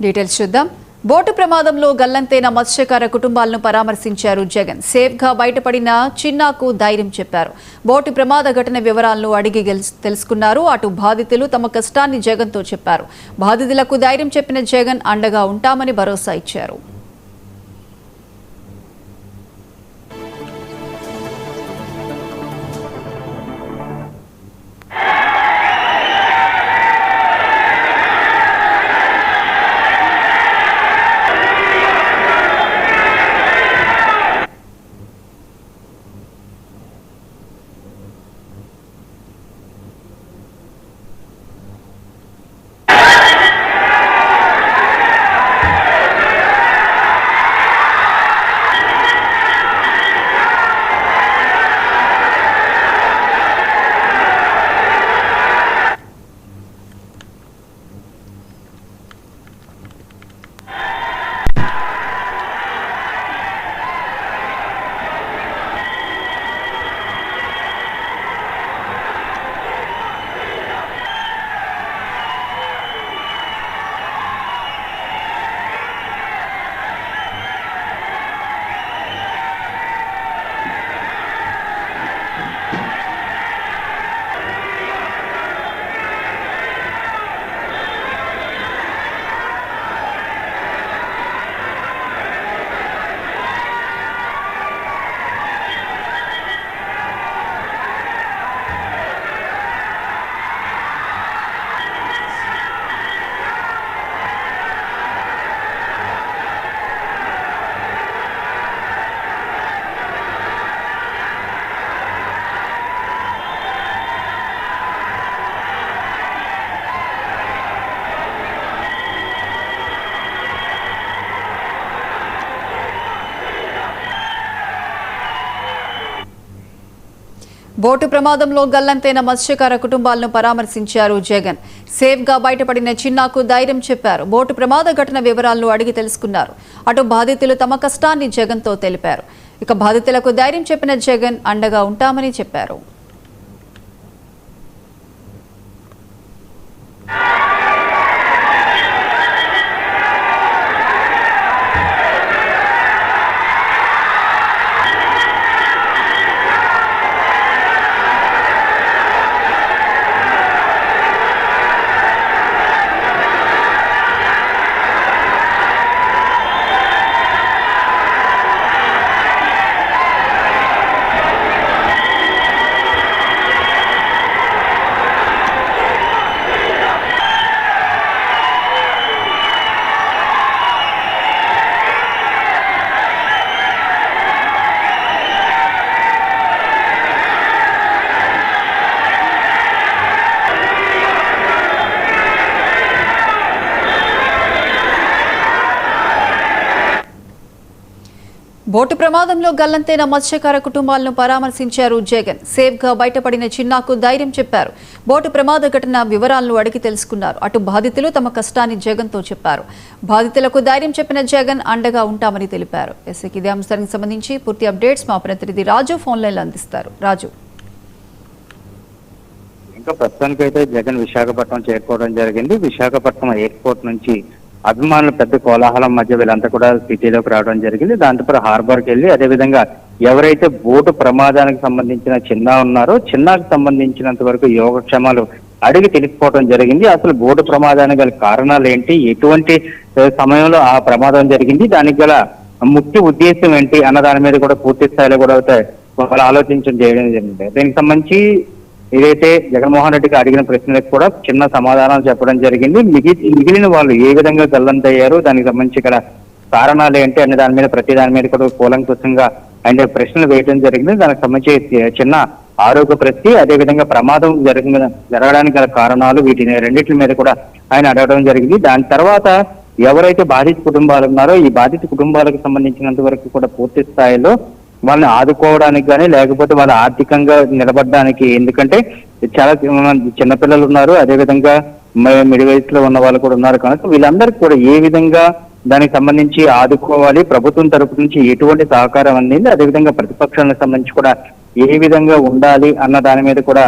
Details చూద్దాం. Boat ప్రమాదంలో గల్లంతైన మత్స్యకార కుటుంబాలను పరామర్శించారు జగన్. సేఫ్గా బయటపడిన చిన్నాకు ధైర్యం చెప్పారు. బోటు ప్రమాద ఘటన వివరాలను అడిగి తెలుసుకున్నారు. అటు బాధితులు తమ కష్టాన్ని జగన్తో చెప్పారు. బాధితులకు ధైర్యం చెప్పిన జగన్ అండగా ఉంటామని భరోసా ఇచ్చారు. బోటు ప్రమాదంలో గల్లంతైన మత్స్యకార కుటుంబాలను పరామర్శించారు జగన్. సేఫ్గా బయటపడిన చిన్నాకు ధైర్యం చెప్పారు. బోటు ప్రమాద ఘటన వివరాలను అడిగి తెలుసుకున్నారు. అటు బాధితులు తమ కష్టాన్ని జగన్తో తెలిపారు. ఇక బాధితులకు ధైర్యం చెప్పిన జగన్ అండగా ఉంటామని చెప్పారు. బోటు ప్రమాదంలో గల్లంతైన మత్స్యకార కుటుంబాలను పరామర్శించారు జగన్. సేఫ్గా బయటపడిన చిన్నాకు ధైర్యం చెప్పారు. బోటు ప్రమాద ఘటన వివరాలను అడిగి తెలుసుకున్నారు. అటు బాధితులు తమ కష్టాన్ని జగన్తో చెప్పారు. బాధితులకు ధైర్యం చెప్పిన జగన్ అండగా ఉంటామని తెలిపారు. ఇదే అంశానికి సంబంధించి పూర్తి అప్డేట్స్ మా ప్రతినిధి రాజు ఫోన్ లైన్లో అందిస్తారు. రాజు, ఇంకా ప్రస్తుతానికైతే జగన్ విశాఖపట్నం చేరుకోవడం జరిగింది. విశాఖపట్నం ఎయిర్పోర్ట్ నుంచి అభిమానులు పెద్ద కోలాహలం మధ్య వీళ్ళంతా కూడా సిటీలోకి రావడం జరిగింది. దాంతోపాటు హార్బర్కి వెళ్ళి అదేవిధంగా ఎవరైతే బోటు ప్రమాదానికి సంబంధించిన చిన్నా ఉన్నారో చిన్నాకు సంబంధించినంత వరకు యోగక్షేమాలు అడిగి తెలుసుకోవడం జరిగింది. అసలు బోటు ప్రమాదానికి గల కారణాలు ఏంటి, ఎటువంటి సమయంలో ఆ ప్రమాదం జరిగింది, దానికి గల ముఖ్య ఉద్దేశం ఏంటి అన్న దాని మీద కూడా పూర్తి స్థాయిలో కూడా వాళ్ళు ఆలోచించడం చేయడం జరిగింది. దీనికి సంబంధించి ఏదైతే జగన్మోహన్ రెడ్డికి అడిగిన ప్రశ్నలకు కూడా చిన్న సమాధానాలు చెప్పడం జరిగింది. మిగిలిన వాళ్ళు ఏ విధంగా గల్లంతయ్యారు, దానికి సంబంధించి ఇక్కడ కారణాలు ఏంటి అనే దాని మీద ప్రతి దాని మీద కూడా కూలంకుషంగా ఆయన ప్రశ్నలు వేయడం జరిగింది. దానికి సంబంధించి చిన్న ఆరోగ్య పరిస్థితి, అదేవిధంగా ప్రమాదం జరగడానికి గల కారణాలు, వీటిని రెండింటి మీద కూడా ఆయన అడగడం జరిగింది. దాని తర్వాత ఎవరైతే బాధిత కుటుంబాలు ఉన్నారో ఈ బాధిత కుటుంబాలకు సంబంధించినంత వరకు కూడా పూర్తి స్థాయిలో వాళ్ళని ఆదుకోవడానికి కానీ లేకపోతే వాళ్ళ ఆర్థికంగా నిలబడడానికి, ఎందుకంటే చాలా చిన్నపిల్లలు ఉన్నారు, అదేవిధంగా మిడిల్ వయసులో ఉన్న వాళ్ళు కూడా ఉన్నారు కనుక వీళ్ళందరికీ కూడా ఏ విధంగా దానికి సంబంధించి ఆదుకోవాలి, ప్రభుత్వం తరపు నుంచి ఎటువంటి సహకారం అందింది, అదేవిధంగా ప్రతిపక్షాలకు సంబంధించి కూడా ఏ విధంగా ఉండాలి అన్న దాని మీద కూడా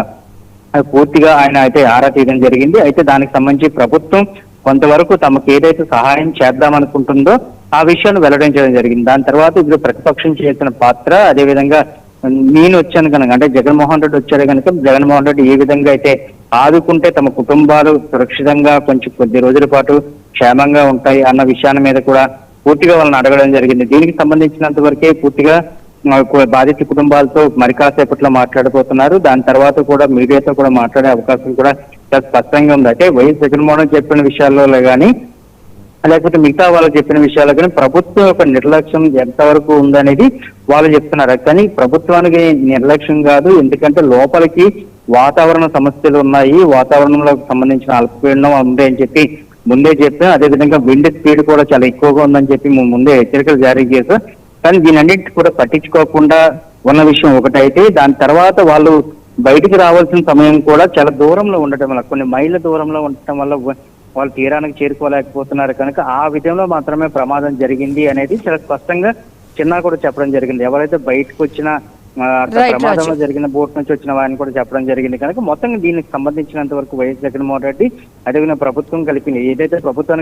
పూర్తిగా ఆయన అయితే ఆరా తీయడం జరిగింది. అయితే దానికి సంబంధించి ప్రభుత్వం కొంతవరకు తమకు ఏదైతే సహాయం చేద్దామనుకుంటుందో ఆ విషయాన్ని వెల్లడించడం జరిగింది. దాని తర్వాత ఇప్పుడు ప్రతిపక్షం చేసిన పాత్ర, అదేవిధంగా నేను వచ్చాను కనుక, అంటే జగన్మోహన్ రెడ్డి వచ్చాడు కనుక జగన్మోహన్ రెడ్డి ఏ విధంగా అయితే ఆదుకుంటే తమ కుటుంబాలు సురక్షితంగా కొంచెం కొద్ది రోజుల పాటు క్షేమంగా ఉంటాయి అన్న విషయాన్ని మీద కూడా పూర్తిగా వాళ్ళని అడగడం జరిగింది. దీనికి సంబంధించినంత వరకే పూర్తిగా బాధిత కుటుంబాలతో మరి కాసేపట్లో మాట్లాడబోతున్నారు. దాని తర్వాత కూడా మీడియాతో కూడా మాట్లాడే అవకాశం కూడా చాలా స్పష్టంగా ఉంది. అయితే వైఎస్ జగన్మోహన్ చెప్పిన విషయాల్లో కానీ లేకపోతే మిగతా వాళ్ళు చెప్పిన విషయాలు కానీ ప్రభుత్వం యొక్క నిర్లక్ష్యం ఎంతవరకు ఉందనేది వాళ్ళు చెప్తున్నారు. కానీ ప్రభుత్వానికి నిర్లక్ష్యం కాదు, ఎందుకంటే లోపలికి వాతావరణ సమస్యలు ఉన్నాయి, వాతావరణంలో సంబంధించిన అల్పపీడనం ఉంది అని చెప్పి ముందే చెప్పాం. అదేవిధంగా విండ్ స్పీడ్ కూడా చాలా ఎక్కువగా ఉందని చెప్పి ముందే హెచ్చరికలు జారీ చేశాం. కానీ దీనన్నింటి కూడా పట్టించుకోకుండా ఉన్న విషయం ఒకటైతే, దాని తర్వాత వాళ్ళు బయటికి రావాల్సిన సమయం కూడా చాలా దూరంలో ఉండటం వల్ల, కొన్ని మైళ్ళ దూరంలో ఉండటం వల్ల వాళ్ళు తీరానికి చేరుకోలేకపోతున్నారు కనుక ఆ విధంలో మాత్రమే ప్రమాదం జరిగింది అనేది చాలా స్పష్టంగా చిన్న కూడా చెప్పడం జరిగింది. ఎవరైతే బయటకు వచ్చిన ప్రమాదంలో జరిగిన బోట్ నుంచి వచ్చిన వారిని కూడా చెప్పడం జరిగింది కనుక మొత్తంగా దీనికి సంబంధించినంత వరకు వైఎస్ జగన్మోహన్ రెడ్డి అదేవిధంగా ప్రభుత్వం కలిపి ఏదైతే ప్రభుత్వానికి